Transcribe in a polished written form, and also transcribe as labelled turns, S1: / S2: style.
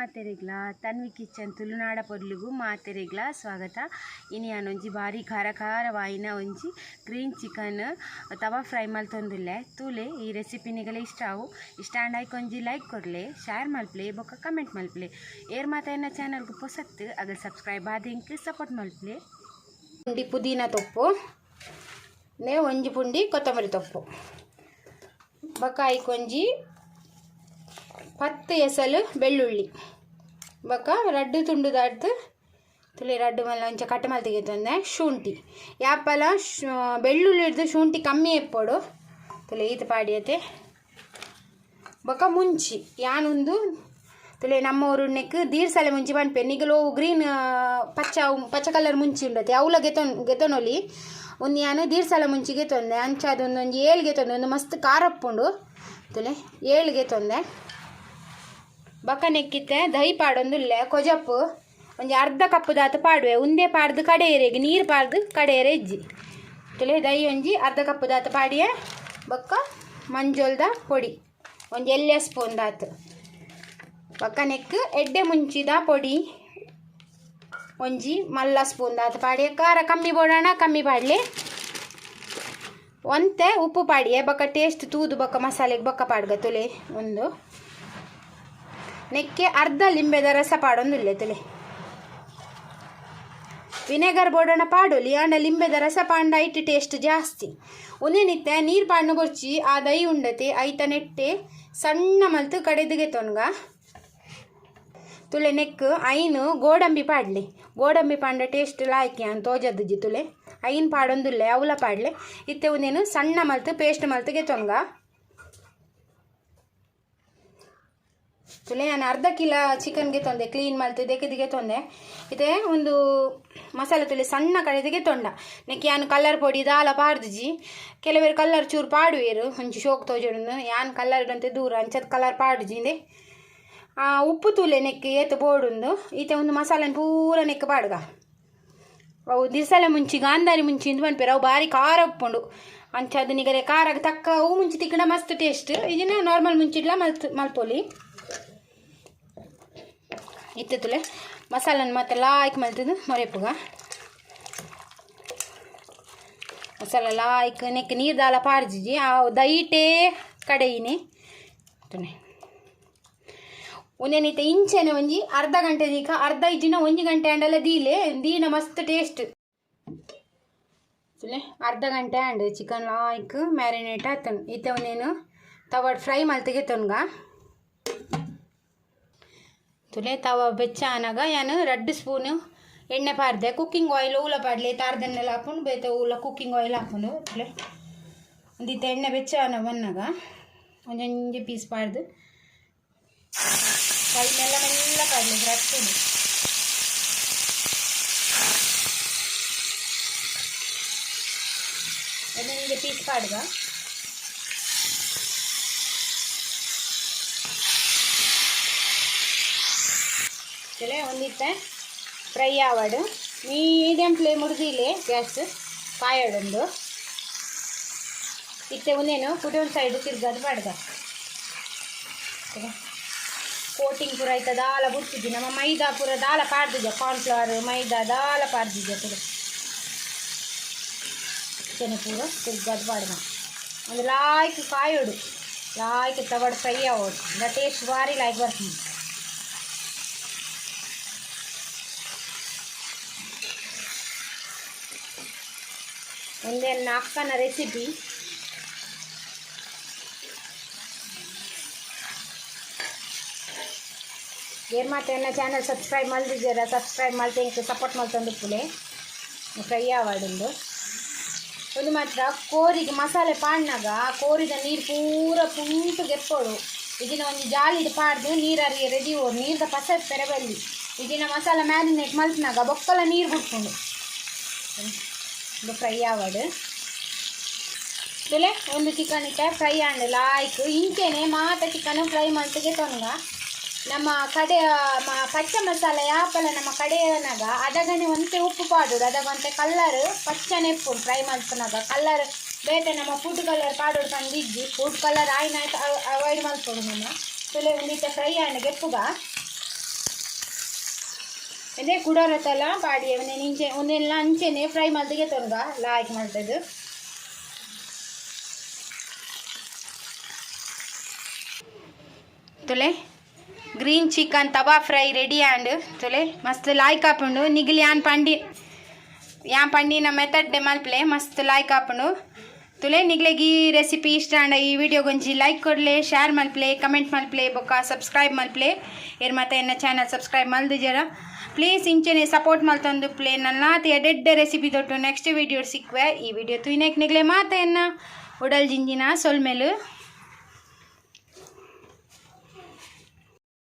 S1: ಮಾತೆರೆಗ್ಲ Tanvi kitchen ತುಳುನಾಡ ಪೊರ್ಲುಗು ಮಾತೆರೆಗ್ಲ ಸ್ವಾಗತ. ಇನಿ ಒಂಜಿ ಬಾರಿ ಖಾರ ಖಾರವಾಯಿನ ಒಂಜಿ ಗ್ರೀನ್ ಚಿಕನ್ ತವಾ ಫ್ರೈ ಮಲ್ತೊಂದುಲ್ಲೆ ತೂಲೆ ಈ ರೆಸಿಪಿ ನಿಗಲ ಇಷ್ಟ ಆವು. ಇಷ್ಟ ಆಂಡಾಯ್ಕೆ ಒಂಜಿ ಲೈಕ್ ಕೊರ್ಲೆ, ಶೇರ್ ಮಲ್ಪಲೆ, ಬೊಕ್ಕ ಕಮೆಂಟ್ ಮಲ್ಪಲೆ. ಏರ್ ಮಾತಾಯಿನ ಚಾನಲ್ಗು ಪೊಸತ್ತು ಅಗ ಸಬ್ಸ್ಕ್ರೈಬ್ ಆದಿಂಕ್ ಸಪೋರ್ಟ್ ಮಲ್ಪಲೆ. ಪುಂಡಿ ಪುದೀನ ತೊಪ್ಪು ನೇ ಒಂಜಿ ಪುಂಡಿ ಕೊತ್ತಂಬರಿ ತೊಪ್ಪು ಬೊಕ್ಕ ಐಕೊಂಜಿ 10 ಎಸಲು ಬೆಳ್ಳುಳ್ಳಿ ಬೊಕ್ಕ ರಡ್ಡು ತುಂಡು ದಾಡ್ದು ತುಳಿ ರಡ್ಡು ಮಲ್ಲ ಒಂಚ ಕಟ್ ಮಲ್ ತೆಗೆತಂದೆ ಶುಂಠಿ ಯಾಪಲ ಬೆಳ್ಳುಳ್ಳಿ ಹಿಡ್ದು ಶುಂಠಿ ಕಮ್ಮಿ ಎಪ್ಪೋಡು ತುಳಿ ಈತ ಪಾಡಿಯತೆ ಬೊಕ್ಕ ಮುಂಚಿ ಯಾನೊಂದು ತುಳಿ ನಮ್ಮ ಊರುಣ್ಣೆಕ್ ದೀರ್ಸಲೆ ಮುಂಚಿ ಪನ್ಪೆ ನಿಗಲು ಗ್ರೀನ್ ಪಚ್ಚ ಕಲರ್ ಮುಂಚಿ ಉಂಡತೆ ಅವಲ ಗೆತೊನೊಲಿ ಒಂದು ಯಾನು ದೀರ್ಸಲ ಮುಂಚಿಗೆ ತೊಂದೆ ಅಂಚಾದೊಂದೊಂದು 7 ಗೆತೊಂದೆ ಒಂದು ಮಸ್ತ್ ಖಾರ ಉಪ್ಪುಂಡು ತುಳಿ 7 ಗೆತೊಂದೆ ಬೊಕ್ಕ ನೆಕ್ಕಿತ್ತೆ ದಹಿ ಪಾಡೊಂದುಲ್ಲೆ ಕೊಜಪ್ಪು ಒಂಜಿ ಅರ್ಧ ಕಪ್ಪು ದಾತು ಪಾಡುವೆ ಉಂದೆ ಪಾಡ್ದು ಕಡೆಯರೆಗೆ ನೀರು ಪಾಡ್ದು ಕಡೆಯರೆ ಇಜ್ಜಿ ತುಲೆ ದಹಿ ಒಂಜಿ ಅರ್ಧ ಕಪ್ಪು ದಾತು ಪಾಡಿಯೆ ಬೊಕ್ಕ ಮಂಜೋಲ್ದ ಪೊಡಿ ಒಂಜಿ 1 ಸ್ಪೂನ್ ದಾತು ಬೊಕ್ಕ ನೆಕ್ ಎಡ್ಡೆ ಮುಂಚಿದ ಪೊಡಿ ಒಂಜಿ ಮಲ್ಲ ಸ್ಪೂನ್ ದಾತು ಪಾಡಿಯೆ ಖಾರ ಕಮ್ಮಿ ಬೋಡೋಣ ಕಮ್ಮಿ ಪಾಡಲಿ ಒಂತೆ ಉಪ್ಪು ಪಾಡಿಯೆ ಬೊಕ್ಕ ಟೇಸ್ಟ್ ತೂದು ಬೊಕ್ಕ ಮಸಾಲೆಗೆ ಬೊಕ್ಕ ಪಾಡ್ಗ ತುಲೆ ಒಂದು ನೆಕ್ಕೆ ಅರ್ಧ ಲಿಂಬೆದ ರಸ ಪಾಡೊಂದುಲ್ಲೆ ತುಲೆ ವಿನೆಗರ್ ಬೋಡೋಣ ಪಾಡೋಲಿ ಆಂಡ ಲಿಂಬೆದ ರಸ ಪಾಂಡ ಇಟ್ಟು ಟೇಸ್ಟ್ ಜಾಸ್ತಿ ಒಂದೇ ನಿತ್ಯ ನೀರು ಪಾಡ್ನ ಬೊರ್ಚಿ ಆ ದೈ ಉಂಡತೆ ಐತ ನೆಟ್ಟೆ ಸಣ್ಣ ಮಲ್ತು ಕಡೆದಿಗೆ ತೊನ್ಗ ತುಲೆ ನೆಕ್ ಐನು ಗೋಡಂಬಿ ಪಾಡ್ಲಿ ಗೋಡಂಬಿ ಪಾಂಡ ಟೇಸ್ಟ್ ಲಾಯ್ಕೆ ಅಂತ ತೋಜದ್ಜಿ ತುಲೆ ಐನ್ ಪಾಡೊಂದುಲ್ಲೆ ಅವಲ ಪಾಡ್ಲೆ ಇತ್ತೆ ಒಂದೇನು ಸಣ್ಣ ಮಲ್ತು ಪೇಸ್ಟ್ ಮಲ್ತಿಗೆ ತೊನ್ಗ ತುಲೆ ನಾನು ಅರ್ಧ ಕಿಲೋ ಚಿಕನ್ಗೆ ತೊಂದೆ ಕ್ಲೀನ್ ಮಲ್ತು ದೆಕ್ಕಿದಿಗೆ ತೊಂದೆ ಇದೆ ಒಂದು ಮಸಾಲೆ ತುಲೆ ಸಣ್ಣ ಕಡೆದಿಗೆ ತೊಂಡ ನೆಕ್ಕೆ ಯಾನು ಕಲ್ಲರ್ ಪೊಡಿ ದಾಲ ಪಾಡ್ದಿಜಿ ಕೆಲವೇರು ಕಲ್ಲರ್ ಚೂರು ಪಾಡುವೇರು ಒಂಚು ಶೋಕ್ ತೋಜೊಂದು ಯಾನು ಕಲ್ಲರ್ ಇಡಂತೆ ದೂರ ಅಂಚದ ಕಲರ್ ಪಾಡುಜಿಂದೆ ಉಪ್ಪು ತೂಲೆ ನೆಕ್ಕೆ ಏತು ಬೋಡುಂದು ಈತೆ ಒಂದು ಮಸಾಲೆನ ಪೂರ ನೆಕ್ಕೆ ಪಾಡ್ಗ ಅವು ದಿರ್ಸಲೆ ಮುಂಚಿ ಗಾಂಧಾರಿ ಮುಂಚಿ ಇಂದು ಪನ್ಪೇರು ಅವು ಭಾರಿ ಖಾರ ಉಪ್ಪುಂಡು ಅಂಚದು ನಿಗರೆ ಖಾರಕ್ಕೆ ತಕ್ಕ ಅವು ಮುಂಚಿ ತಿಕ್ಕಡ ಮಸ್ತ್ ಟೇಸ್ಟ್ ಇದನ್ನ ನಾರ್ಮಲ್ ಮುಂಚಿಡ್ಲ ಮಲ್ಪೊಲಿ ಇತ್ತೆ ತುಲೆ ಮಸಾಲನ ಮತ್ತೆ ಲಾಯ್ಕ್ ಮಲ್ತದು ಮೊರೆಪುಗ ಮಸಾಲ ಲಾಯ್ಕ್ ನೆಕ್ ನೀರು ದಾಲ ಪಾಡ್ಜಿಜಿ ಆ ದೈಟೇ ಕಡೆಯಿನಿ ತುನೆ ಒಂದೇನೈತೆ ಇಂಚೆನೆ ಒಂಜಿ ಅರ್ಧ ಗಂಟೆ ದೀಕ ಅರ್ಧ ಇಜ್ಜಿನ 1 ಗಂಟೆ ಅಂಡಲ್ಲ ದೀನ ಮಸ್ತ್ ಟೇಸ್ಟ್ ತುಲೆ ಅರ್ಧ ಗಂಟೆ ಅಂಡ್ ಚಿಕನ್ ಲಾಯ್ಕ್ ಮ್ಯಾರಿನೇಟ್ ಆತನು ಇತ್ತೆ ಒಂದೇನು ತವಾಡ್ ಫ್ರೈ ಮಲ್ತಿಗೆ ತೊನ್ಗ ತುಲೆ ತವ ಬೆಚ್ಚ ಅನಾಗ ಯಾನು 2 ಸ್ಪೂನು ಎಣ್ಣೆ ಪಾರ್ದೆ ಕುಕ್ಕಿಂಗ್ ಆಯಿಲ್ ಊಲ ಪಾಡ್ಲಿ ತಾರ್ದನ್ನೆಲ್ಲ ಹಾಕೊಂಡು ಬೇತ ಊಲ ಕುಕ್ಕಿಂಗ್ ಆಯಿಲ್ ಹಾಕೊಂಡು ತುಲೆ ಒಂದಿತ್ತು ಎಣ್ಣೆ ಬೆಚ್ಚ ಅನ ಬನ್ನಾಗ ಒಂದೊಂದು ಪೀಸ್ ಪಾಡ್ದು ಕೈನೆಲ್ಲ ಮೆಲ್ಲ ಪಾಡ್ಲಿ ರಸ್ತೀನಿ ಒಂದೊಂದು ಪೀಸ್ ಪಾಡ್ಗ ಚಲೇ ಒಂದಿತ್ತೆ ಫ್ರೈ ಆವಾಡು ಮೀಡಿಯಮ್ ಫ್ಲೇಮ್ ಉಡ್ದಿಲೆ ಗ್ಯಾಸ್ ಕಾಯೋಡೊಂದು ಇತ್ತೆ ಒಂದೇನು ಕುಡಿ ಒಂದು ಸೈಡು ತಿರ್ಗದು ಪಾಡ್ಗ ಕೋಟಿಂಗ್ ಪೂರ ಆಯ್ತಾ ದಾಲ ಬಿಡ್ತಿದ್ದಿ ನಮ್ಮ ಮೈದಾ ಪೂರ ದಾಲ ಪಾಡ್ದಿದ್ದೆ ಕಾರ್ನ್ಫ್ಲವರ್ ಮೈದಾ ದಾಲ ಪಾಡ್ದಿದ್ದೆ ಪೂರ ಚೆನ್ನ ಪೂರ ತಿರ್ಗದು ಪಾಡ್ಗ ಒಂದು ಲಾಯ್ಕ್ ಕಾಯೋಡು ಲಾಯ್ಕ್ ತಗಡು ಫ್ರೈ ಆಗೋಡು ದ ಟೇಸ್ಟ್ ಭಾರಿ ಲಾಯ್ಕ್ ಬರ್ತೀನಿ ಒಂದೇ ಅಕ್ಕನ ರೆಸಿಪಿ ಏರ್ ಮಾತೆನ್ನ ಚಾನಲ್ ಸಬ್ಸ್ಕ್ರೈಬ್ ಮಲ್ದಿದ್ದೀರ ಸಬ್ಸ್ಕ್ರೈಬ್ ಮಲ್ತೆ ಇಂಕ ಸಪೋರ್ಟ್ ಮಲ್ತಂದು ಪುಲೆ ಫ್ರೈ ಆವಾಡುಂಡು ಒಂದು ಮಾತ್ರ ಕೋರಿಗೆ ಮಸಾಲೆ ಪಾಡ್ನಾಗ ಕೋರಿದ ನೀರು ಪೂರ ಪುಂಟು ಗೆಪ್ಪೋಡು ಇದನ್ನ ಒಂದು ಜಾಲಿಡ್ ಪಾಡ್ದು ನೀರರಿಗೆ ರೆಡಿ ಓಡು ನೀರ್ದ ಪಸ ಪೆರಬಲ್ಲಿ ಇದನ್ನ ಮಸಾಲ ಮ್ಯಾರಿನೇಟ್ ಮಲ್ತಿನಾಗ ಬೊಕ್ಕಲ ನೀರು ಬಿಟ್ಕೊಂಡು ಇದು ಫ್ರೈ ಆವಾಡು ತುಲೆ ಒಂದು ಚಿಕನ್ ಇಟ್ಟೆ ಫ್ರೈ ಆಂಡ್ ಲಾಯ್ಕ್ ಇಂಚೆನೆ ಮಾತ ಚಿಕನ್ ಫ್ರೈ ಮಲ್ತಿಗೆ ತೊನ್ಗ ನಮ್ಮ ಕಡೆ ಪಚ್ಚ ಮಸಾಲೆ ಯಾಪಲ ನಮ್ಮ ಕಡೆಯನಾಗ ಅದಗನೆ ಒಂತೆ ಉಪ್ಪು ಪಾಡೋಡು ಅದಗಂತೆ ಕಲ್ಲರ್ ಪಚ್ಚನೆ ಉಪ್ಪು ಫ್ರೈ ಮಲ್ಪನಾಗ ಕಲ್ಲರ್ ಬೇತೆ ನಮ್ಮ ಫುಡ್ ಕಲರ್ ಪಾಡೋಡು ತಂದಿದ್ದಿ ಫುಡ್ ಕಲರ್ ಆಯ್ನಾಯ್ತು ಅವಾಯ್ಡ್ ಮಲ್ಪೋಡು ನಮ್ಮ ತುಲೆ ಒಂದಿತ್ತ ಫ್ರೈ ಆಂಡ್ ಗೆಪ್ಪುಗ ಇದೇ ಕುಡೋರತ್ತಲ್ಲ ಪಾಡಿ ನಿಂಚೆ ಒಂದೆಲ್ಲ ಅಂಚೆನೆ ಫ್ರೈ ಮಲ್ದಿಗೆ ತೊಂಗ ಲಾಯ್ಕ್ ಮಾಡ್ತದ್ದು ತುಲೆ green chicken tawa fry ready and ತುಲೆ ಮಸ್ತ್ ಲಾಯ್ಕ್ ಹಾಪುಂಡು ನಿಗಿಲಿ ಯಾನ್ ಪಂಡಿನ ಮೆಥಡ್ ಡೆ ಮಲ್ಪಲೆ ಮಸ್ತ್ ಲಾಯ್ಕ್ ಹಾಪುಂಡು ತುಲೆ ನಿಗ್ಲೆಗೆ ಈ ರೆಸಿಪಿ ಇಷ್ಟ ಅಂಡ ಈ ವಿಡಿಯೋ ಗೊಂಚಿ ಲೈಕ್ ಕೊಡ್ಲೆ ಶೇರ್ ಮಲ್ಪಲೆ ಕಮೆಂಟ್ ಮಲ್ಪಲೆ ಬೊಕ್ಕ ಸಬ್ಸ್ಕ್ರೈಬ್ ಮಲ್ಪಲೆ ಏರ್ ಮತ್ತೆ ಎನ್ನ ಚಾನಲ್ ಸಬ್ಸ್ಕ್ರೈಬ್ ಮಲ್ದಿಜರ ಪ್ಲೀಸ್ ಇಂಚೆನೆ ಸಪೋರ್ಟ್ ಮಲ್ತಂದು ಪ್ಲೇ ನನ್ನ ಎಡ್ಡೆ ರೆಸಿಪಿ ತೊಟ್ಟು ನೆಕ್ಸ್ಟ್ ವಿಡಿಯೋ ಸಿಕ್ವೆ ಈ ವಿಡಿಯೋ ತುಯ್ನೆಕ್ ನಿಗ್ಲೆ ಮಾತ ಎನ್ನ ಉಡಲ್ ಜಿಂಜಿನ ಸೊಲ್ಮೆಲು